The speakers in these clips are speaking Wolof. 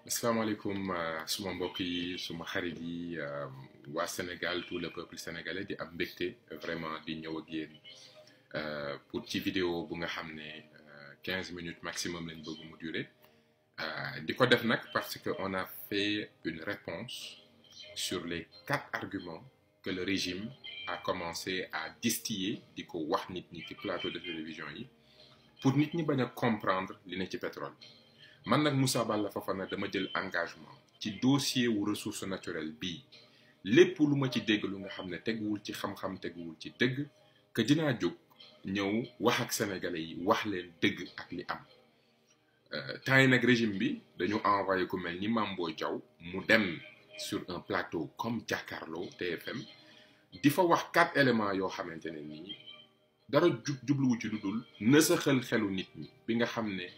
asalaamaaleykum suma mbokk yi suma xarit yi waa Sénégal tout le peuple sénégalais di am mbégte vraiment di ñëw ak yéen pour ci vidéo bu nga xam ne 15 minutes maximum lañ bëgg mu durer di ko def nag parce que on a fait une réponse sur les 4 arguments que le régime a commencé à distiller di ko wax nit ñi ci plateau de télévision yi pour nit ñi bañ a comprendre li ne ci pétrole. Man nag Moussa Balla Fofana dama jël engagement ci dossier wu ressource naturelle bii lépp lu ma ci dégg lu nga xam ne teguwul ci xam-xam teguwul ci dëgg que dinaa jóg ñëw wax ak sénégalais yi wax leen dëgg ak li am. Temps yi nag régime bi dañu envoyé ku mel ni Mame Boye Diao mu dem sur un plateau comme Jakaarlo TFM di fa wax 4 éléments yoo xamante ne nii dara jubluwu ci lu dul nësaxal xelu nit ñi bi nga xam ne.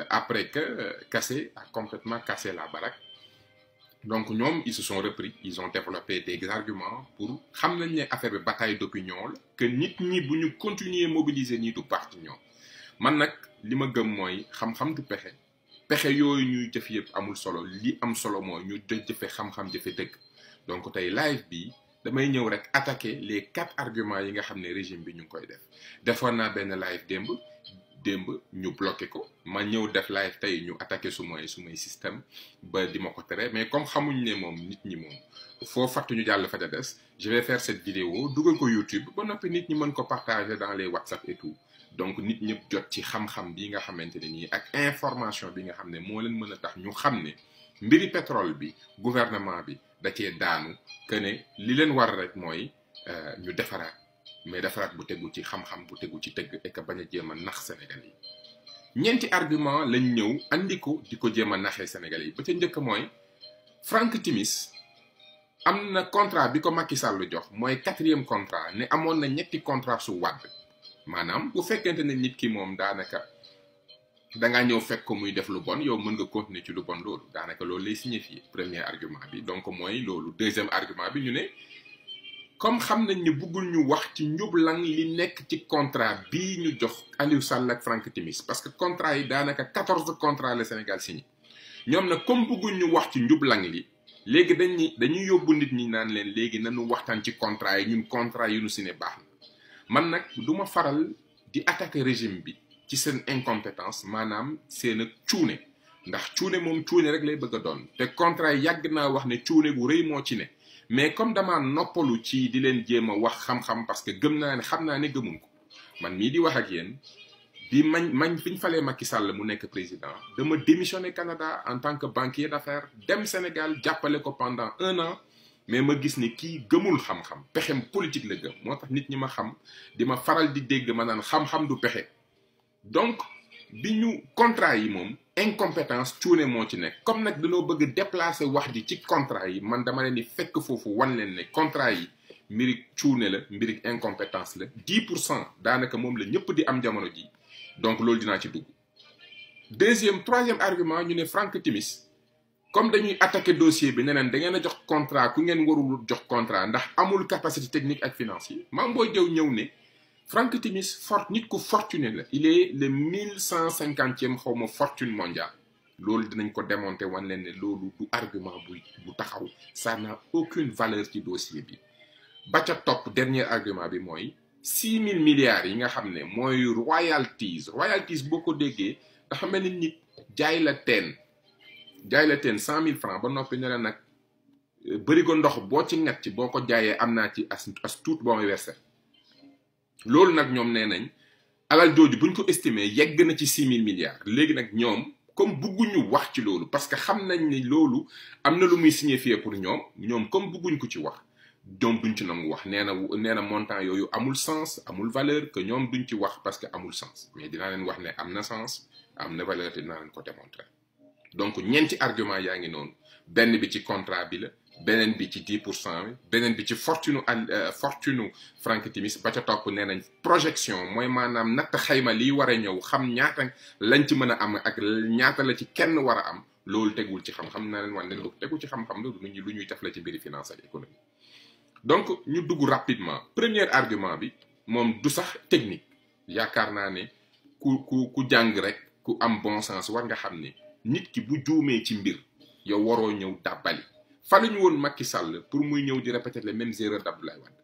Après que Kassé a complètement cassé la baraque. Donc, ils se sont repris, ils ont développé des arguments pour savoir affaire de bataille d'opinion, que nit ñi bu ñu continuer mobiliser ni du parti ñom. Man nak lima gëm moy xam-xam du pexé. Pexé yoy ñuy jëf yépp amul solo, li am solo moy ñu jëfé xam-xam jëfé dëgg. Donc tay live bi damay ñëw rek attaquer les 4 arguments yi nga xamné régime bi ñu koy def. Defoon na ben live démb ñu bloqué ko ma ñëw def live tey ñu attaqué sumay système ba di ma ko tere mais comme xamuñ ne moom nit ñi moom foo fàttu ñu jàll fa ca des je vais faire cette vidéo dugal ko YouTube ba noppi nit ñi mën ko partager dans les WhatsApp et tout donc nit ñëpp jot ci xam-xam bi nga xamante ne nii ak information bi nga xam ne moo leen mën a tax ñu xam ne mbiri pétrole bi gouvernement bi da cee daanu que ne li leen war rek mooy ñu defaraat mais defaraat bu tegu ci xam-xam bu tegu ci tëgg et que bañ a jéem a nax Sénégal yi ñeenti argument lañ ñëw andi ko di ko jéem a naxee Sénégal yi ba ca njëkk mooy Frank Timis am na contrat bi ko Macky Sall jox mooy 4e contrat ne amoon na ñetti contrat su Wàdd maanaam bu fekkente ne nit ki moom daanaka dangaa ñëw fekk ko muy def lu bon yow mën nga continuer ci lu bon loolu daanaka loolu lay signifier premier argument bi donc mooy loolu deuxième argument bi ñu ne comme xam nañ ne bëggul ñu wax ci njublang li nekk ci contrat bii ñu jox Aliou Sall ak Frank Timis parce que contrat yi daanaka 14 contrat le Sénégal signé ñoom nag comme bëggul ñu wax ci njublang li léegi dañuy yóbbu nit ñi naan leen léegi nañu waxtaan ci contrat yi ñun contrat yi ñu signé baax na man nag du ma faral di attaquer régime bi ci seen incompétence maanaam seen ak cuune ndax cuune moom cuune rek lay bëgg a doon te contrat yi yàgg naa wax ne cuune gu rëy moo ci ne. Mais comme dama noppalu ci di leen jéem a wax xam-xam parce que gëm naa ne xam naa ne gëmuñ ko man mii di wax ak yéen bi mañ fi ñu falee Macky Sall mu nekk président dama démissionné Canada en tant que banquier d'affaires dem Sénégal jàppale ko pendant 1 an mais ma gis ni kii gëmul xam-xam pexem politique la gëm moo tax nit ñi ma xam di ma faral di dégg ma naan xam-xam du pexe donc bi ñu contrat yi moom incompétence cuune moo ci nekk comme nag dañoo bëgg déplacer wax ji ci contrat yi man dama leen di fekk foofu wan leen ne contrat yi mbirig cuune la mbirig incompétence la 10% daanaka moom la ñëpp di am jamono ji donc loolu dinaa ci dugg. Troisième argument ñu ne Frank Timis comme dañuy attaquer dossier bi ne leen da ngeen a jox contrat ku ngeen warul jox contrat ndax amul capacité technique ak financière Mame Boye Diao ñëw ne Frank Timis nit ku fortuné la il est le 1150e xawma fortune mondiale loolu dinañ ko démonter wan leen ne loolu du argument bu taxaw ça n'a aucune valeur ci dossier bi ba ca topp dernier argument bi mooy 6000 milliards yi nga xam ne mooy royalties boo ko déggee dafa mel ni nit jaay la teen 100 000 francs ba noppi ne la nag bëri ko ndox boo ci ngat ci boo ko jaayee am naa ci as tuut boo may verser loolu nag ñoom nee nañ alal jooju buñ ko estimé yegg na ci 6000 milliards léegi nag ñoom comme bëgguñu wax ci loolu parce que xam nañ ni loolu am na lu muy signifier pour ñoom comme bëgguñ ko ci wax ñoom duñ ci nangu wax nee na montant yooyu amul sens amul valeur que ñoom duñ ci wax parce que amul sens mais dinaa leen wax ne am na sens am na valeur te dinaa leen ko démontrer donc ñeenti argument yaa ngi noonu benn bi ci contrat bi la beneen bi ci 10% bi beneen bi ci fortune Frank Timis ba ca topp nee nañ projection mooy maanaam natt xayma liy war a ñëw xam ñaata lañ ci mën a am ak ñaata la ci kenn war a am loolu tegul ci xam-xam naa leen wan leen lu tegul ci xam-xam lu ñuy def la ci mbiri finance ak économie donc ñu dugg rapidement premier argument bi moom du sax technique yaakaar naa ne ku jàng rek ku am bon sens war nga xam ne nit ki bu juumee ci mbir yow waroo ñëw dàbbali faluñu woon Macky Sall pour muy ñëw di répéter les mêmes erreurs d'Abdoulaye Wade.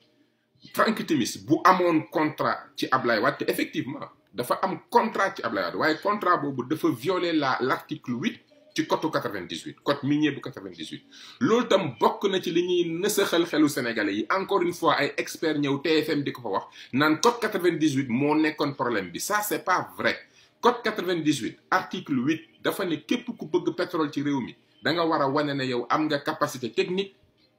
Franck Timis bu amoon contrat ci Abdoulaye Wade te effectivement dafa am contrat ci Abdoulaye Wade waaye contrat boobu dafa violer l'article 8 ci code 98 code minier bu 98. loolu tam bokk na ci li ñuy nësaxal xelu sénégalais yi encore une fois ay experts ñëw TFM di ko fa wax naan code 98 moo nekkoon problème bi ça c'est pas vrai. code 98 article 8 dafa ne képp ku bëgg pétrole ci réew mi da nga war a wane ne yow am nga capacité technique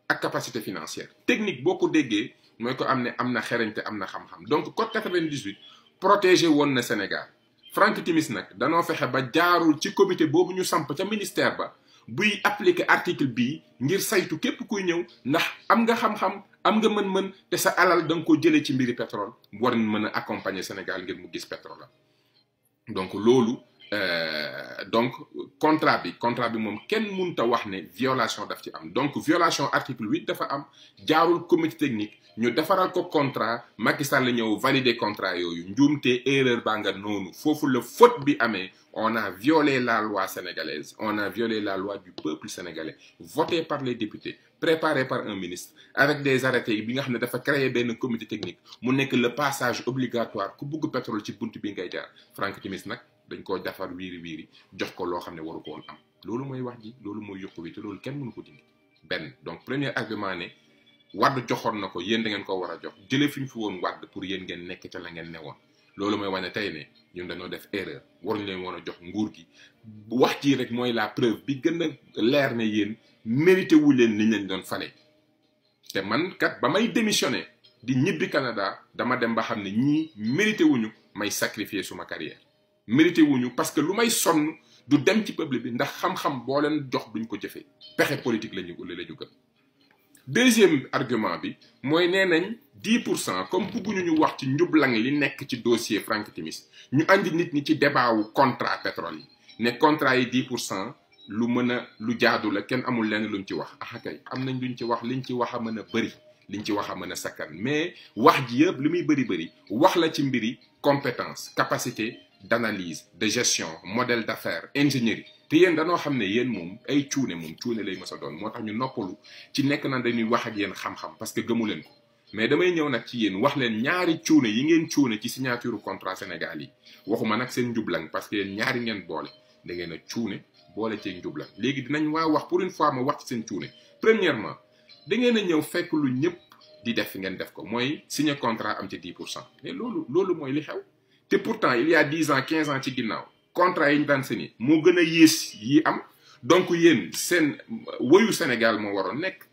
ak capacité financière. technique boo ko déggee mooy ko am na xereñte am na xam-xam donc code 98 protégé woon na Sénégal. Franck Timis nag danoo fexe ba jaarul ci comité boobu ñu samp ca ministère ba buy appliquer article bii ngir saytu képp kuy ñëw ndax am nga xam-xam am nga mën-mën te sa alal da nga ko jëlee ci mbiri pétrole war mën a accompagner Sénégal ngir mu gis pétrole la. donc loolu donc contrat bi moom kenn mënut a wax ne violation daf ci am donc violation article 8 dafa am jaarul comité technique ñu defaral ko contrat Macky Sall la ñëw valider contrat yooyu njuumte erreur baa nga noonu foofu la faute bi amee on a violé la loi sénégalaise on a violé la loi du peuple sénégalais votée par les députés préparée par un ministre avec des arrêtés bi nga xam ne dafa créer benn comité technique mu nekk le passage obligatoire ku bugg pétrole ci bunt bi ngay jaar Franck Timis nag dañ koo defar wiiri jox ko loo xam ne waru ko woon am loolu mooy wax ji loolu mooy yokku wi te loolu kenn mënu ko dindi benn donc premier argument ne Wade joxoon na ko yéen da ngeen ko war a jox jëlee fi ñu fi woon Wade pour yéen ngeen nekk ca la ngeen newoon loolu mooy wane tey ne ñun dañoo def erreur waruñu leen woon a jox nguur gi wax ji rek mooy la preuve bi gën a leer ne yéen mérité wu leen liñ leen doon fale te man kat ba may démissionné di ñibbi Canada dama dem ba xam ne ñii mérité wuñu may sacrifier suma carrière mérité wuñu parce que lu may sonn du dem ci peuple bi ndax xam-xam boo leen jox duñ ko jëfee pexe politique la ñu gën. deuxième argument bi mooy nee nañ 10% comme bëgguñu ñu wax ci njublang li nekk ci dossier Franck Timis ñu andi nit ñi ci débat wu contrat pétrole yi ne contrat yi 10% lu jaadu la kenn amul lenn luñ ci wax ah kay am nañ luñ ci wax liñ ci wax a mën a bëri liñ ci wax a mën a sakkan mais wax ji yëpp li muy bëri wax la ci mbiri compétence capacité d'analyse de gestion modèle d'affaires ingénierie te yéen danoo xam ne yéen moom ay cuune lay mës a doon moo tax ñu noppalu ci nekk na dañuy wax ak yéen xam-xam parce que gëmu leen ko mais damay ñëw nag ci yéen wax leen ñaari cuune yi ngeen cuune ci signature contrat Sénégal yi waxuma nag seen njublang parce que yéen ñaari ngeen boole da ngeen a cuune boole ci njublang léegi dinañ wax pour une fois ma wax ci seen cuune premièrement da ngeen a ñëw fekk lu ñëpp di def ngeen def ko mooy signer contrat am ci 10% mais loolu mooy li xew te pourtant il y a 10 ans 15 ans ci ginnaaw contrat yi ñu daan signé moo gën a yées yi am donc yéen seen woyu Sénégal moo waroon nekk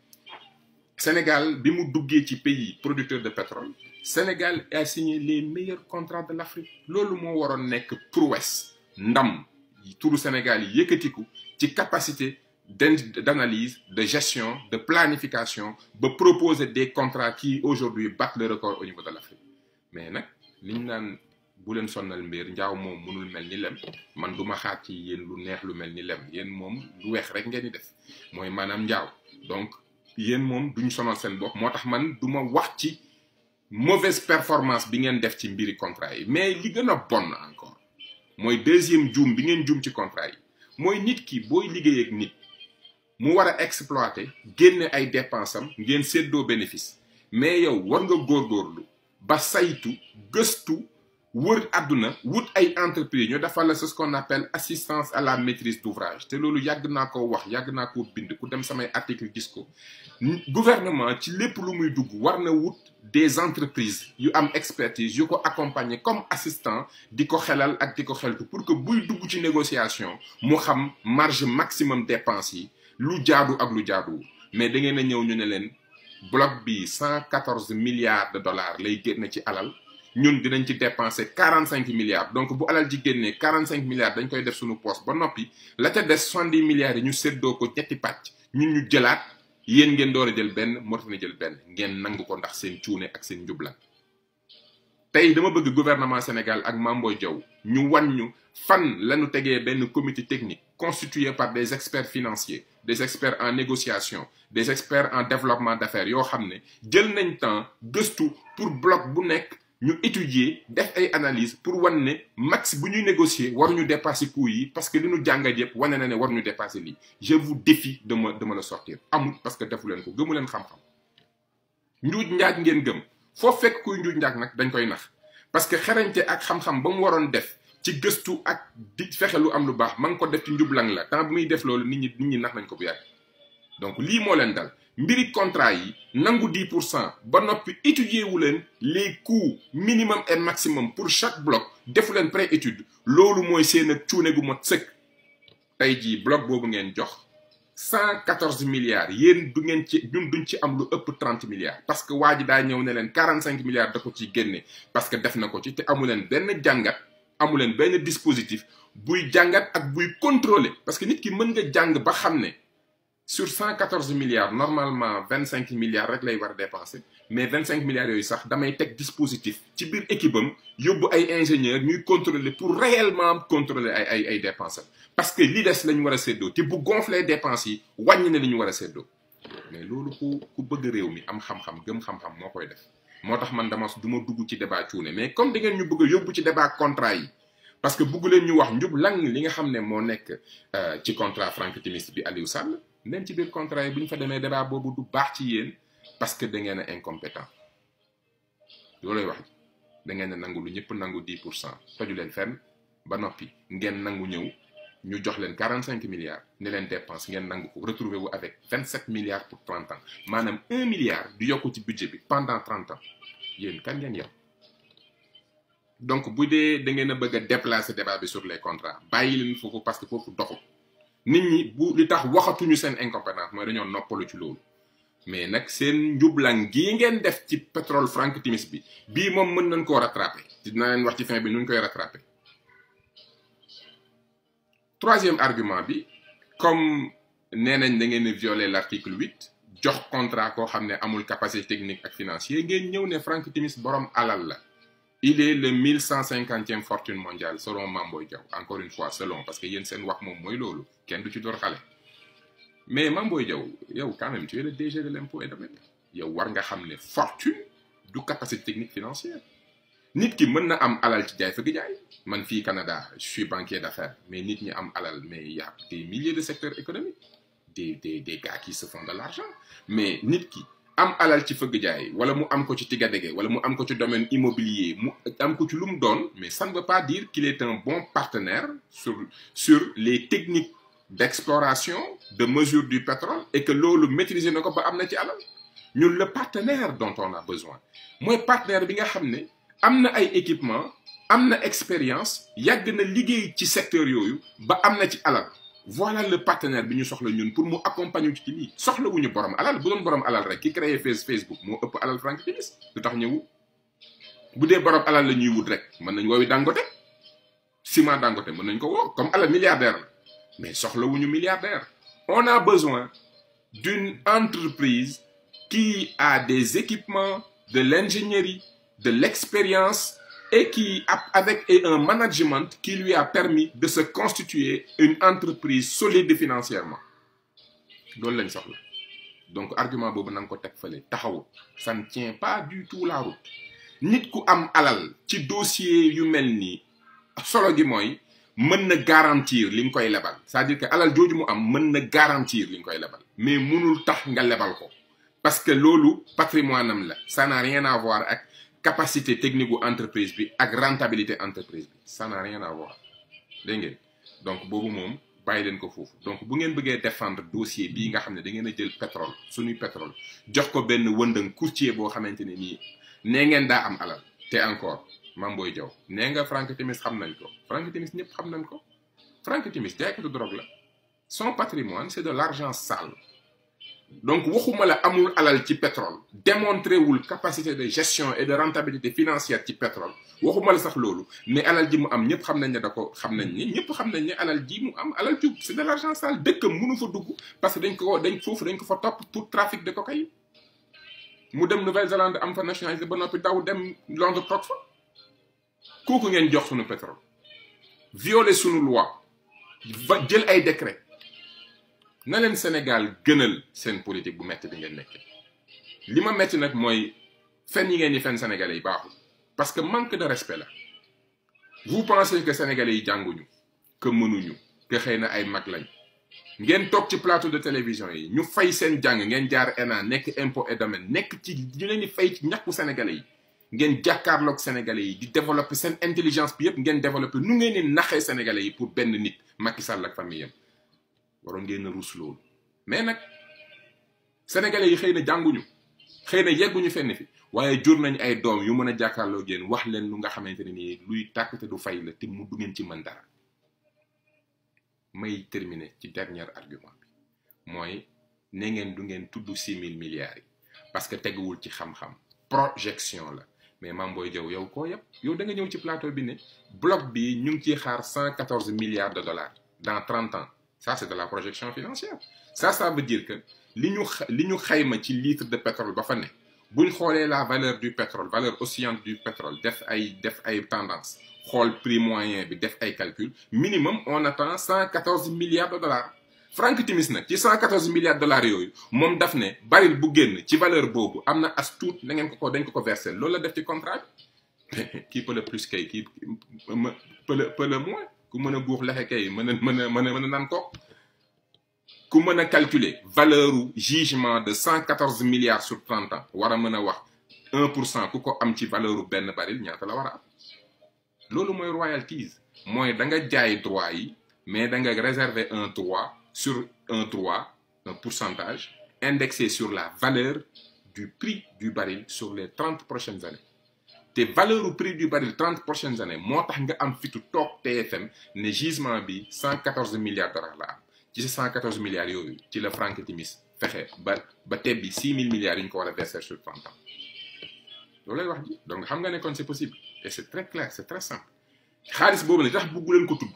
Sénégal bi mu duggee ci pays producteur de pétrole Sénégal a signé les meilleurs contrats de l'Afrique loolu moo waroon nekk prouesse ndam turu Sénégal yi yëkkatiku ci capacité d'analyse de gestion de planification ba proposer des contrats qui aujourd'hui battent le record au niveau de l'Afrique mais nag li ñu naan bu leen sonnal mbir njaaw moom mënul mel ni lem man duma xaar ci yéen lu neex lu mel ni lem yéen moom lu weex rek ngeen di def mooy maanaam njaaw donc yéen moom duñ sonal seen bopp moo tax man duma wax ci mauvaise performance bi ngeen def ci mbiri contrat yi mais li gën a bon encore mooy deuxième juum bi ngeen juum ci contrat yi mooy nit ki booy liggéey ak nit mu war a exploiter génne ay dépenses am ngeen séddoo bénéfice mais yow war nga góorgóorlu ba saytu gëstu wër àdduna wut ay entreprise ñu defal la ce qu'on appelle assistance à la maîtrise d'ouvrage te loolu yàgg naa ko wax yàgg naa ko bind ku dem samay article gis ko gouvernement ci lépp lu muy dugg war na wut des entreprises yu am expertise yu ko accompagner comme assistant di ko xelal ak di ko xeltu pour que buy dugg ci négociation mu xam marge maximum dépense yi lu jaadu ak lu jaaduwul mais da ngeen a ñëw ñu ne leen bloc bi 114 milliards de dollars lay génn ci alal ñun dinañ ci dépenser 45 milliards donc bu alal ji génnee 45 milliards dañ koy def suñu poste ba noppi la ca des 70 milliards yi ñu séddoo ko ñetti pàcc ñun ñu jëlaat yéen ngeen door a jël benn Mauritanie jël benn ngeen nangu ko ndax seen cuune ak seen njublan tey dama bëgg gouvernement Sénégal ak Mame Boye Diao ñu wan ñu fan lañu tegee benn comité technique constitué par des experts financiers des experts en négociation des experts en développement d'affaires yoo xam ne jël nañ temps gëstu pour bloc bu nekk ñu étudier def ay analyse pour wan ne max bu ñuy négocier waruñu dépasser coût yi parce que li ñu jàngat yëpp wane na ne waruñu dépasser lii je vous défie de me le sortir amul parce que defu leen ko gëmu leen xam-xam njuuj njaaj ngeen gëm foo fekk kuy njuuj njaaj nag dañ koy nax parce que xerañte ak xam-xam ba mu waroon def ci gëstu ak di fexe lu am lu baax ma ngi ko def ci njublang la temps bi muy def loolu nit ñi nax nañ ko bu yàgg donc lii moo leen dal mbiri contrat yi nangu 10% ba noppi étudier wu leen les coûts minimum et maximum pour chaque bloc defu leen pré-étude loolu mooy seen ak cuune gu mot sëkk tey jii bloc boobu ngeen jox 114 milliards yéen du ngeen ci ñun duñ ci am lu ëpp 30 milliards parce que waa ji daa ñëw ne leen 45 milliards da ko ci génne parce que def na ko ci te amu leen benn jàngat amu leen benn dispositif buy jàngat ak buy contrôler parce que nit ki mën nga jàng ba xam ne sur 114 milliards normalement 25 milliards rek lay war a dépenser mais 25 milliards yooyu sax damay teg dispositif ci biir équipe am yóbbu ay ingénieurs ñuy contrôler pour réellement contrôler ay dépenses parce que li des la ñu war a séddoo te bu gonfler dépenses yi wàññi na li ñu war a séddoo mais loolu ku bëgg réew mi am xam-xam gëm xam-xam moo koy def moo tax man du ma dugg ci débat cuune mais comme da ngeen ñu bëgg a yóbbu ci débat contrat yi parce que bëggu leen ñu wax njub lang li nga xam ne moo nekk ci contrat Franck Timis bi Aliou Sall même ci biir contrat yi bu ñu fa demee débat boobu du baax ci yéen parce que da ngeen a incompétent loolooy wax da ngeen a nangu lu ñëpp nangu 10% toju leen fenn ba noppi ngeen nangu ñëw ñu jox leen 45 milliards ne leen dépense ngeen nangu ko retrouver wu avec 27 milliards pour 30 ans maanaam 1 milliard di yokku ci budget bi pendant 30 ans yéen kan ngeen yow. donc bu dee da ngeen a bëgg a déplacer débat bi sur les contrats bàyyi leen foofu parce que foofu doxul. nit ñi bu li tax waxatuñu seen incompétence mooy dañoo noppalu ci loolu mais nag seen njublang gii ngeen def ci pétrole Franck Timis bi bii moom mën nañ koo rattraper dina leen wax ci fin bi nu ñu koy rattraper. troisième argument bi comme nee nañ da ngeen a violer l'article 8 jox contrat koo xam ne amul capacité technique ak financier ngeen ñëw ne Franck Timis borom alal la. il est le 1150e fortune mondiale selon Mame Boye Diao encore une fois selon parce que yéen seen wax moom mooy loolu kenn du ci door xale mais Mame Boye Diao yow quand même tu es le DG de l'impôt et domaine yow war nga xam ne fortune du capacité technique financière nit ki mën na am alal ci jaay fëgg jaay man fii Canada je suis banquier d'affaires mais nit ñi am alal mais il y a des milliers de secteurs économiques des gars qui se font de l'argent mais nit ki am alal ci fëgg jaay wala mu am ko ci tigadege wala mu am ko ci domaine immobilier mu am ko ci lu mu doon mais ça ne veut pas dire qu'il est un bon partenaire sur les techniques d'exploration de mesure du pétrole et que loolu maîtriser na ko ba am na ci alal ñun le partenaire dont on a besoin mooy partenaire bi nga xam ne am na ay équipement am na expérience yàgg na liggéey ci secteur yooyu ba am na ci alal voilà le partenaire bi ñu soxla ñun pour mu accompagner ci lii soxlawuñu borom alal bu doon borom alal rek ki créé Facebook moo ëpp alal Franck Timis lu tax ñëwu bu dee borom alal la ñuy wut rek mën nañ woowi Dangote ciment Dangote mën nañ ko woo comme alal milliardaire la mais soxlawuñu milliardaire on a besoin d'une entreprise qui a des équipements de l'ingénierie de l'expérience et qui avec un management qui lui a permis de se constituer une entreprise solide financièrement loolu lañ soxla donc argument boobu na nga ko teg fële taxawut ça ne tient pas du tout la route nit ku am alal ci dossier yu mel nii solo gi mooy mën na garantir li nga koy lebal c'est-à-dire que alal jooju mu am mën na garantir li nga koy lebal mais mënul tax nga lebal ko parce que loolu patrimoine am la ça n'a rien à voir ak capacité technique gu entreprise bi ak rentabilité entreprise bi ça n'a rien à voir dégg ngeen donc boobu moom bàyyi leen ko foofu donc bu ngeen bëggee défendre dossier bii nga xam ne da ngeen a jël pétrole suñuy pétrole jox ko benn wëndëng courtier boo xamante ne nii nee ngeen daa am alal te encore Mame Boye Diao nee nga Franck Timis xam nañ ko Franck Timis ñëpp xam nañ ko Franck Timis jaaykatu drogue la son patrimoine c'est de l'argent sale donc waxuma la amul alal ci pétrole démontré wul capacité de gestion et de rentabilité financière ci pétrole waxuma la sax loolu mais alal ji mu am ñëpp xam nañ ne da ko xam nañ ni ñëpp xam nañ ne alal ji mu am alal ji c'est de l'argent sale dëkkam mënu fa dugg parce que dañ ko fa topp pour trafic de cocaïne mu dem Nouvelle-Zélande am fa nationalité ba noppi daw dem Londres toog fa kooku ngeen jox sunu pétrole violer sunu loi ba jël ay décret na leen Sénégal gënal seen politique bu metti bi ngeen nekkee li ma metti nag mooy fen yi ngeen di fen sénégalais yi baaxul parce que manque de respect là. Vous pensez que sénégalais yi jànguñu que mënuñu que xëy na ay mag lañ ngeen toog ci plateau de télévision yi ñu fay seen jàng ngeen jaar ENA nekk impôt et domaine nekk ci ñu leen di fay ci ñàkku sénégalais yi ngeen jàkkaarloog sénégalais yi di développer seen intelligence bi yëpp ngeen développer nu ngeen di naxee sénégalais yi pour benn nit Macky Sall ak famille am waroon ngeen a ruus loolu mais nag sénégalais yi xëy na jànguñu xëy na yegguñu fenn fi waaye jur nañ ay doom yu mën a jàkkaarloo génn wax leen lu nga xamante ne nii luy tàkk te du fay la te mu du ngeen ci mën dara. may terminer ci dernier argument bi mooy ne ngeen du ngeen tudd 6000 milliards yi parce que teguwul ci xam-xam projection la mais Mame Boye Diao yow koo yëpp yow da nga ñëw ci plateau bi ne bloc bi ñu ngi ciy xaar 114 milliards de dollars dans 30 ans ça c'est de la projection financière ça veut dire que li ñu xayma ci litre de pétrole ba fa ne buñ xoolee la valeur du pétrole valeur oscillante du pétrole def ay tendance xool prix moyen bi def ay calcul minimum on attend 114 milliards de dollars Frank Timis nag ci 114 milliards de dollars yooyu moom daf ne baril bu génn ci valeur boobu am na as tuut da ngeen dañ ko verser loolu la def ci contrat bi kii peut le plus kay kii peut le moins ku mën a guux lexe kay mën a naan ko ku mën a calculer valeur u jugement de 114 milliards sur 30 ans war a mën a wax 1% ku ko am ci valeur u benn baril ñaata la war a am loolu mooy royalties mooy da nga jaay droit yi mais da nga réserver un droit sur un pourcentage indexé sur la valeur du prix du baril sur les 30 prochaines années te valeur u prix du baril 30 prochaines années moo tax nga am fitu toog TFM ne gisement bi 114 milliards de dollars la am ci 114 milliards yooyu ci la Frank Timis fexe ba tebbi 6000 milliards yi ñu ko war a verser sur 30 ans loolu lay wax ji donc xam nga ne kon c'est possible et c'est très clair c'est très simple xaalis boobu nag tax bëggu leen ko tudd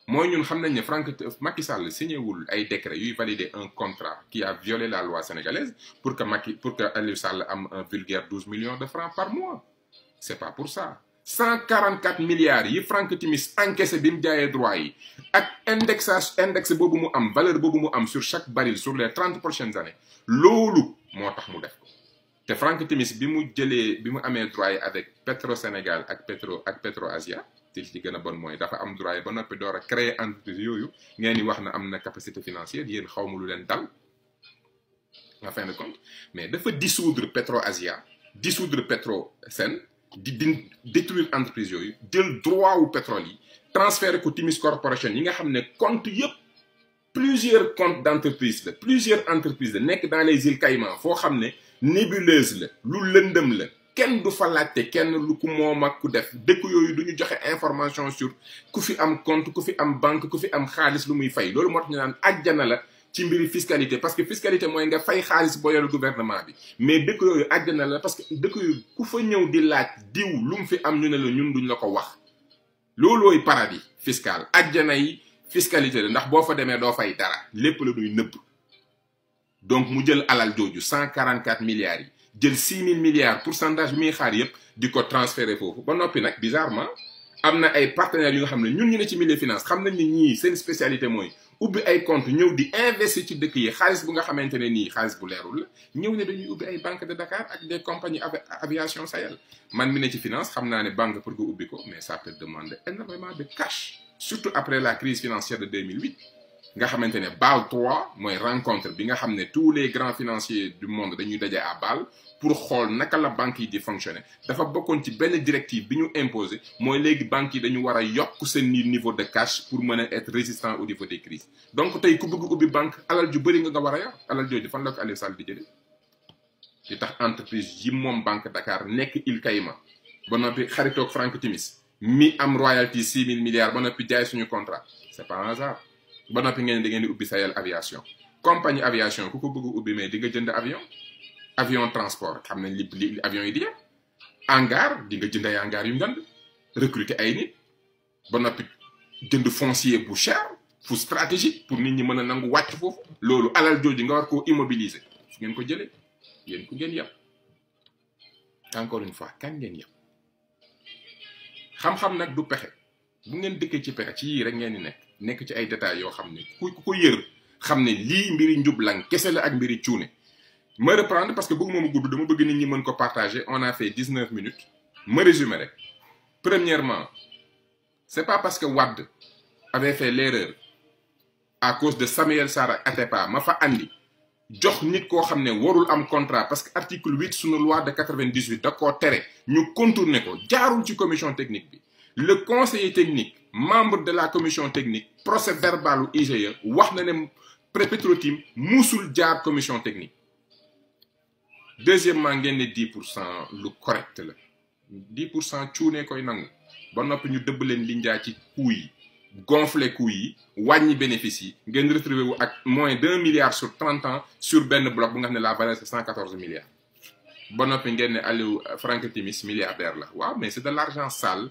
mooy ñun xam nañ ne Macky Sall signé wul ay décret yuy valider un contrat qui a violé la loi sénégalaise pour que Aliou Sall am un vulgaire 12 millions de francs par mois c'est pas pour ça 144 milliards yi Frank Timis encaissé bi mu jaayee droit yi ak index boobu mu am valeur boobu mu am sur chaque baril sur les 30 prochaines années loolu moo tax mu def ko te Frank Timis bi mu amee droit yi avec Petro Sénégal ak Petro Asia te ci gën a bon mooy dafa am droit yi ba noppi door a créer entreprise yooyu ngeen di wax na am na capacité financière yéen xaw ma lu leen dal en fin de compte mais dafa dissoudre Petro Asia dissoudre Petro Sen di détruire entreprise yooyu jël droit wu pétrole yi transféré ko Timis Corporation yi nga xam ne compte yëpp plusieurs comptes d'entreprise la plusieurs entreprises la nekk dans les îles Caïmans foo xam ne nébuleuse la lu lëndëm la kenn du fa laajte kenn lu ku moom ak ku def dëkk yooyu du ñu joxe information sur ku fi am compte ku fi am banque ku fi am xaalis lu muy fay loolu moo tax ñu naan àjjana la ci mbiri fiscalité parce que fiscalité mooy nga fay xaalis boo yor gouvernement bi mais dëkk yooyu àjjana la parce que dëkk yooyu ku fa ñëw di laaj diw lu mu fi am ñu ne la ñun duñ la ko wax loolooy paradis fiscal àjjana yi fiscalité la ndax boo fa demee doo fay dara lépp la duy nëbb donc mu jël alal jooju 144 milliards yi jël 6000 milliards pourcentage bi muy xaar yëpp di ko transférer foofu ba noppi nag bizarrement am na ay partenaires yu nga xam ne ñun ñu ne ci milieu finance xam nañ ne ñii seen spécialité mooy ubbi ay compte ñëw di investir ci dëkk yi xaalis bu nga xamante ne nii xaalis bu leerul la ñëw ne dañuy ubbi ay banque de Dakar ak des compagnies aviation Sahel man mi ne ci finance xam naa ne banque pour nga ubbi ko mais ça peut demander énormément de cash surtout après la crise financière de 2008 nga xamante ne Bâle 3 mooy rencontre bi nga xam ne tous les grands financiers du monde dañuy daje à Bâle pour xool naka la banque yi di fonctionner dafa bokkoon ci benn directive bi ñu imposé mooy léegi banques yi dañu war a yokk seen niveau de cash pour mën a être résistant au niveau des crises donc tey ku bëgg ubbi banque alal ju bëri nga war a yor alal jooju fan la ko Aliou Sall di jëlee di tax entreprise yi moom banque Dakar nekk Îles Caïmans ba noppi xaritoog Frank Timis mi am royalty 6000 milliards ba noppi jaay suñu contrat c'est pas un hasard ba noppi ngeen da ngeen di ubbi Sahel aviation compagnie aviation ku ko bëgg ubbi mais di nga jënd avion transport xam nañ li avion yi di yem hangar di nga jënd ay hangar yu ngand recruter ay nit ba noppi jënd foncier bu cher fu stratégique pour nit ñi mën a nangu wàcc foofu loolu alal jooju nga war koo immobiliser fu ngeen ko jëlee yéen ku ngeen yem encore une fois kan ngeen yem xam-xam nag du pexe bu ngeen dëkkee ci pexe ci yii rek ngeen di nekk ci ay détails yoo xam ne ku ko yër xam ne lii mbiri njublang kese la ak mbiri cuune ma reprendre parce que bëgg mooma gudd dama bëgg nit ñi mën ko partager on a fait 19 minutes me résumer rek. Premièrement, c'est pas parce que Wade avait fait l'erreur à cause de Samuel Sarr Atepa ma fa andi jox nit koo xam ne warul am contrat parce que article 8 sunu loi de 98 da koo tere ñu contourner ko jaarul ci commission technique bi. Le conseiller technique membre de la commission technique procès verbal u IGE wax na ne Petro-Tim musul jaar commission technique. Deuxièmement ngeen ne 10% lu correct la 10% cuune koy nangu ba noppi ñu dëbb leen li njaa ci coût yi gonfler coût yi wàññi bénéfice yi ngeen retrouver wu ak moins d'1 milliard sur 30 ans sur benn bloc bu nga xam ne la valeur c'est 114 milliards. ba noppi ngeen ne Aliou Franck Timis milliardaire la waaw mais c'est de l'argent sale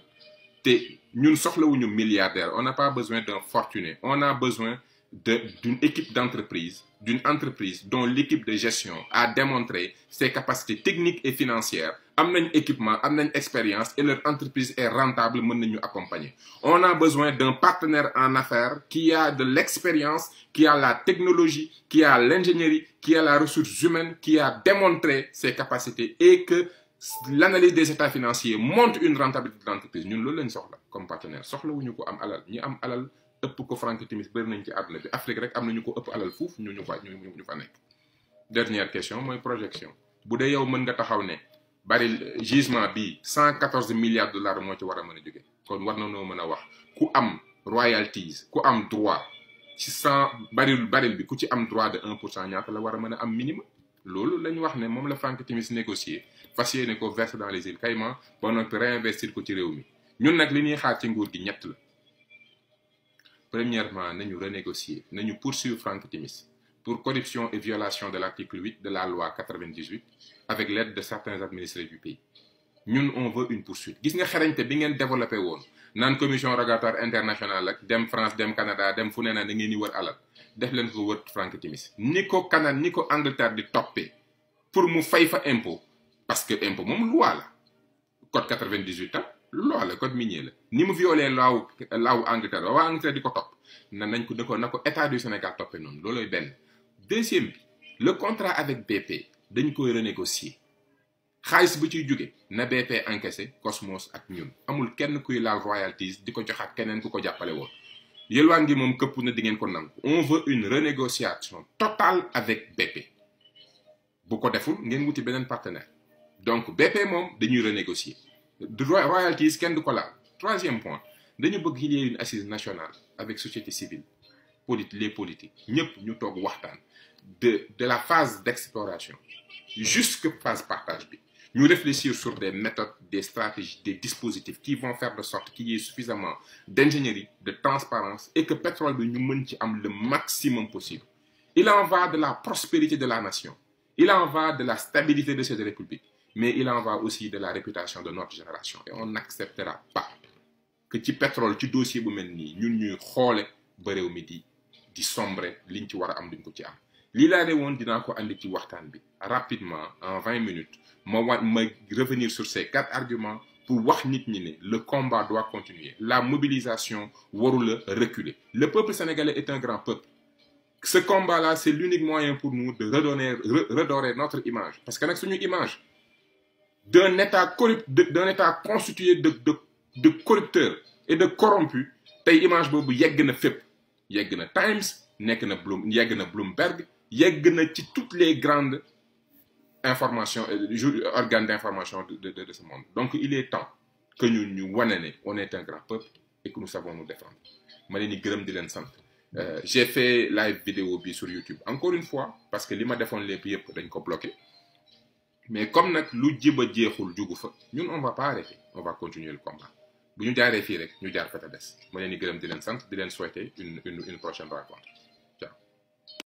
te ñun soxlawuñu milliardaire on n'a pas besoin d'un fortuné on a besoin d'une équipe d'entreprise, d'une entreprise dont l'équipe de gestion a démontré ses capacités techniques et financières, am nañ équipement, am nañ expérience et leur entreprise est rentable, mën nañu accompagner. On a besoin d'un partenaire en affaires qui a de l'expérience, qui a la technologie, qui a l'ingénierie, qui a la ressource humaine, qui a démontré ses capacités et que l'analyse des états financiers montre une rentabilité de l'entreprise. Ñun loolu lañ soxla comme partenaire soxlawuñu ko am alal ñi am alal ëpp ko Franck Timis bëri nañ ci àdduna bi Afrique rek am nañu ko ëpp alal fuuf ñu fa nekk. Dernière question mooy projection bu dee yow mën nga taxaw ne bari gisement bi 114 milliards de dollars moo ci war a mën a jóge kon war na noo mën a wax ku am royalties ku am droit ci 100 baril bi ku ci am droit de 1% ñaata la war a mën a am minimum loolu la ñu wax ne moom la Franck Timis négocier fas yéene ko verser dans les îles Caïmans ba noppi réinvestir ko ci réew mi ñun nag li ñuy xaar ci nguur gi ñett la. Premièrement, nous renégocier, nous poursuivre Franck Timis pour corruption et violation de l'article 8 de la loi 98 avec l'aide de certains administrés du pays. Nous, on veut une poursuite. Gis nga xarañte bi ngeen développé woon naan commission rogatoire internationale ak dem France dem Canada dem fu ne na da ngeen di wër alal def leen ko wër Franck Timis ni ko Canada ni ko Angleterre di toppee pour mu fay fa impôt parce que impôt moom loi la code 98 ans. loi la code minier la ni mu violé laaw Angleterre waa Angleterre di ko topp nañ ko na ko état du Sénégal toppee noonu looloy benn. Deuxième bi le contrat avec BP dañ koy renégocier xaalis bu ciy jóge na BP encaissé Cosmos ak ñun amul kenn kuy laal royalties di ko joxaat keneen ku ko jàppale woon yelwaan gi moom këpp na di ngeen ko nangu. On veut une renégociation totale avec BP bu ko deful ngeen wuti beneen partenaire donc BP moom dañuy renégocier. De royalties kenn du ko laal. Troisième point dañu bëgg qu'il y ait une assise nationale avec société civile les politiques ñëpp ñu toog waxtaan de la phase d'exploration jusqu'à phase partage bi ñu réfléchir sur des méthodes des stratégies des dispositifs qui vont faire de sorte qu'il y ait suffisamment d'ingénierie de transparence et que pétrole bi ñu mën ci am le maximum possible. Il en va de la prospérité de la nation, il en va de la stabilité de cette république, mais il en va aussi de la réputation de notre génération. Et on n'acceptera pas que ci pétrole ci dossier bu mel nii ñun ñuy xoole ba réew mi di sombre liñ ci war a am duñ ko ci am. lii laa ne woon dinaa ko andi ci waxtaan bi rapidement en 20 minutes ma revenir sur ces 4 arguments pour wax nit ñi ne le combat doit continuer. La mobilisation warul a reculer. Le peuple sénégalais est un grand peuple. Ce combat-là, c'est l'unique moyen pour nous de redorer notre image. Parce que nag suñu image d'un état constitué de corrupteurs et de corrompus tey image boobu yegg na fépp yegg na Times nekk na yegg na Bloomberg yegg na ci toutes les grandes informations organes d'information de ce monde. Donc il est temps que ñu wane ne on est un grand peuple et que nous savons nous défendre. ma leen di gërëm di leen sant. J'ai fait live vidéo bi sur YouTube encore une fois parce que li ma defoon lépp yëpp dañ ko bloqué. Mais comme nag lu jiba jeexul jugu fa ñun on va pas arrêter on va continuer le combat bu ñu jaaree fii rek ñu jaar fa te des ma leen di gërëm di leen sant di leen souhaiter une prochaine rencontre.